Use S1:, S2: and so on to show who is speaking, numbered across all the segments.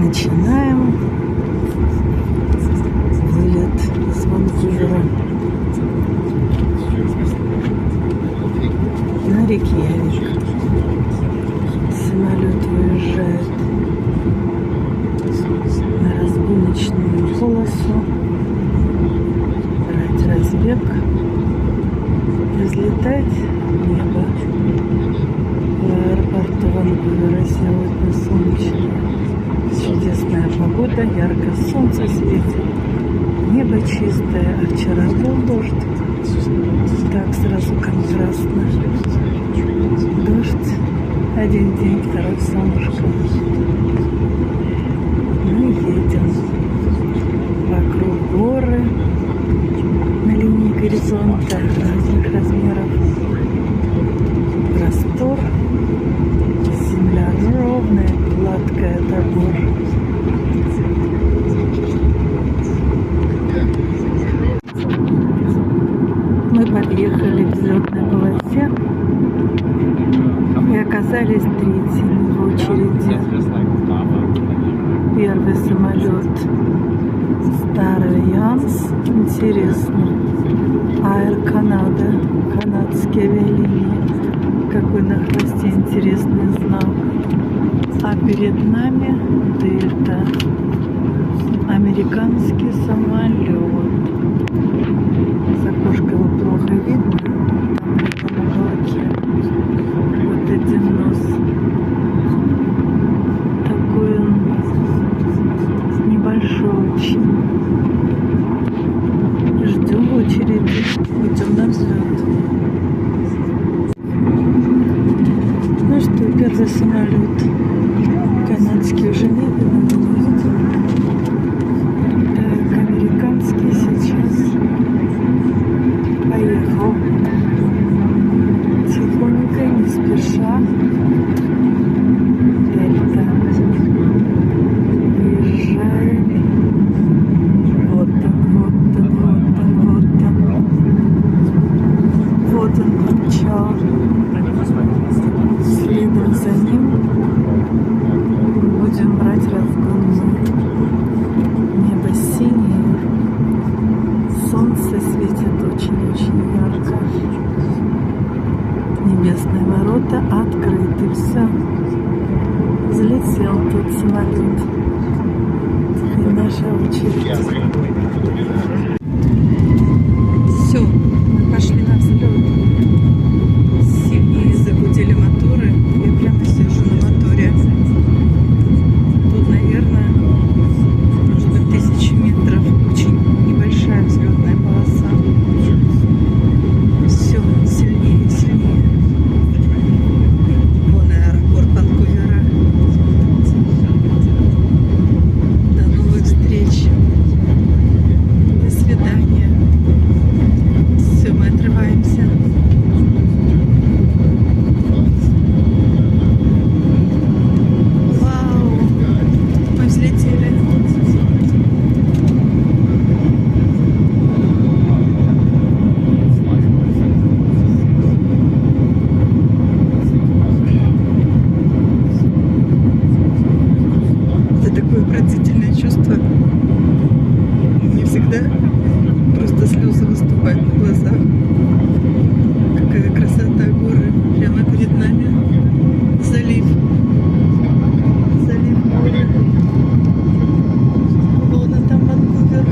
S1: начинаем вылет с Ванкувера на Рейкьявик. Самолет выезжает на разгоночную полосу, брать разбег и взлетать в небо. В аэропорту Ванкувера сегодня солнечно. Чудесная погода, ярко солнце светит, небо чистое, а вчера был дождь. Так сразу контрастно. Дождь, один день, второй солнышко. Мы едем. Вокруг горы на линии горизонта разных размеров. Простор. Земля ровная, гладкая до гор. Мы подъехали к взлетной полосе и оказались третьими в очереди. Первый самолет Star Alliance, интересно, Air Canada, канадские авиалинии. Какой на хвосте интересный знак. А перед нами Дельта, американский самолет. С окошка его плохо видно, там на уголке. Вот один нос. Такой он небольшой очень. Ждем очереди, идем на взлет. Ну что, первый самолет канадский уже не видно. Так, американский сейчас поехал. Тихонько, не спеша. Дельта. Выезжаем. Вот он помчал. Следом за ним будем брать разгон. Небо синее, солнце светит очень-очень ярко. Небесные ворота открыты. Все, взлетел тот самолет. И наша очередь. Все, мы пошли на взлет. Сильнее загудели моторы. Я прямо сижу на моторе. Тут, наверное, может быть 1000 метров. Очень небольшая взлетная полоса. Все, сильнее, сильнее. Вон аэропорт Ванкувера. До новых встреч. До свидания. Все, мы отрываемся. Вау! Мы взлетели. Это такое отвратительное чувство. Не всегда просто слезы выступают на глазах. Какая красота горы прямо перед нами. Залив. Залив моря. Вон он там Ванкувер.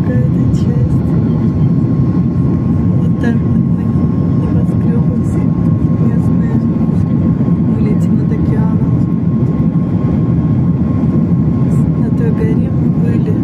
S1: Какая-то часть. Вот там мы небоскребы все местные. Мы летим над океаном. На той горе мы были.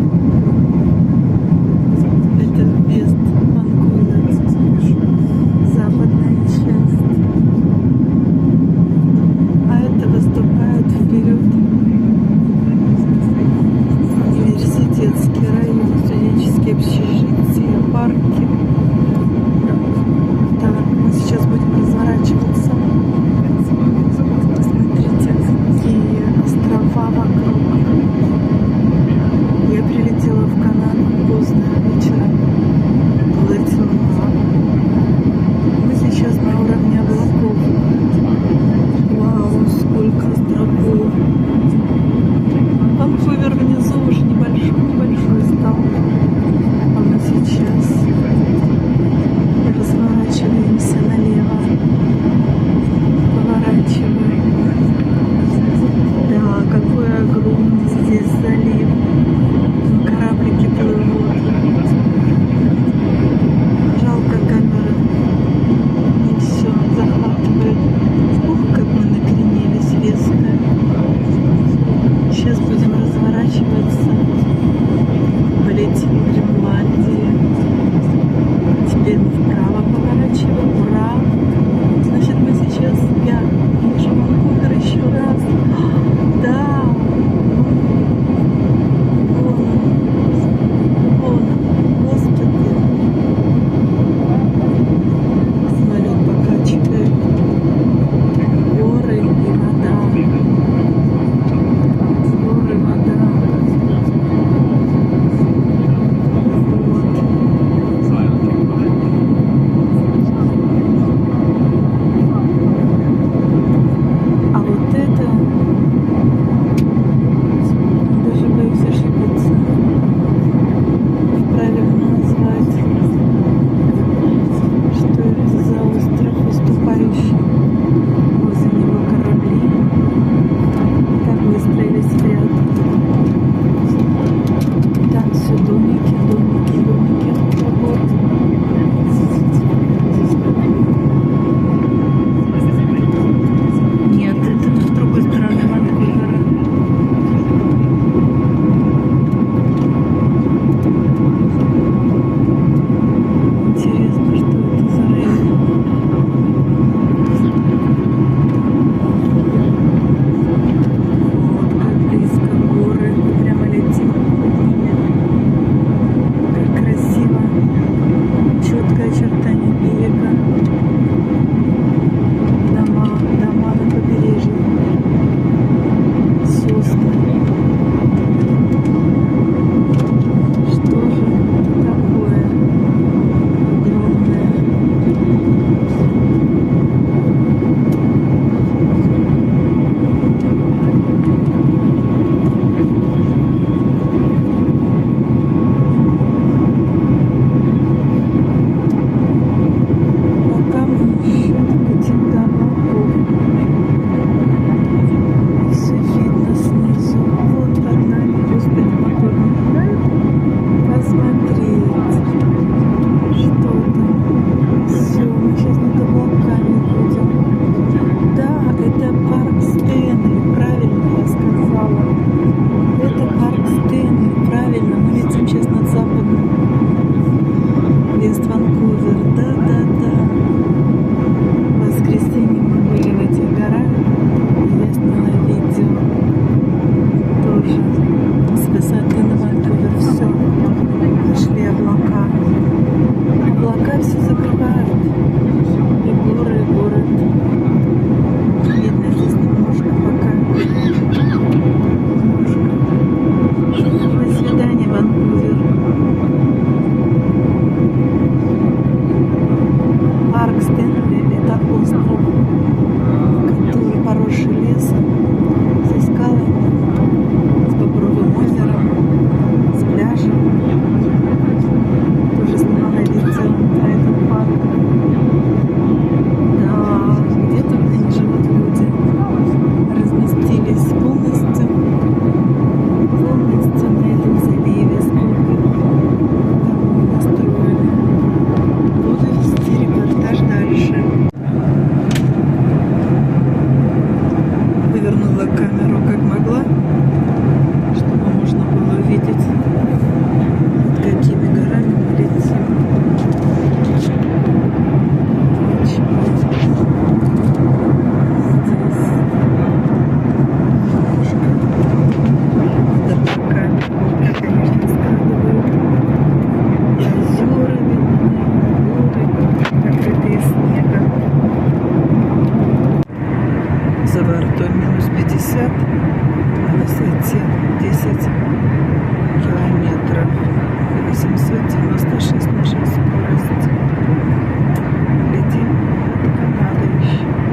S1: все.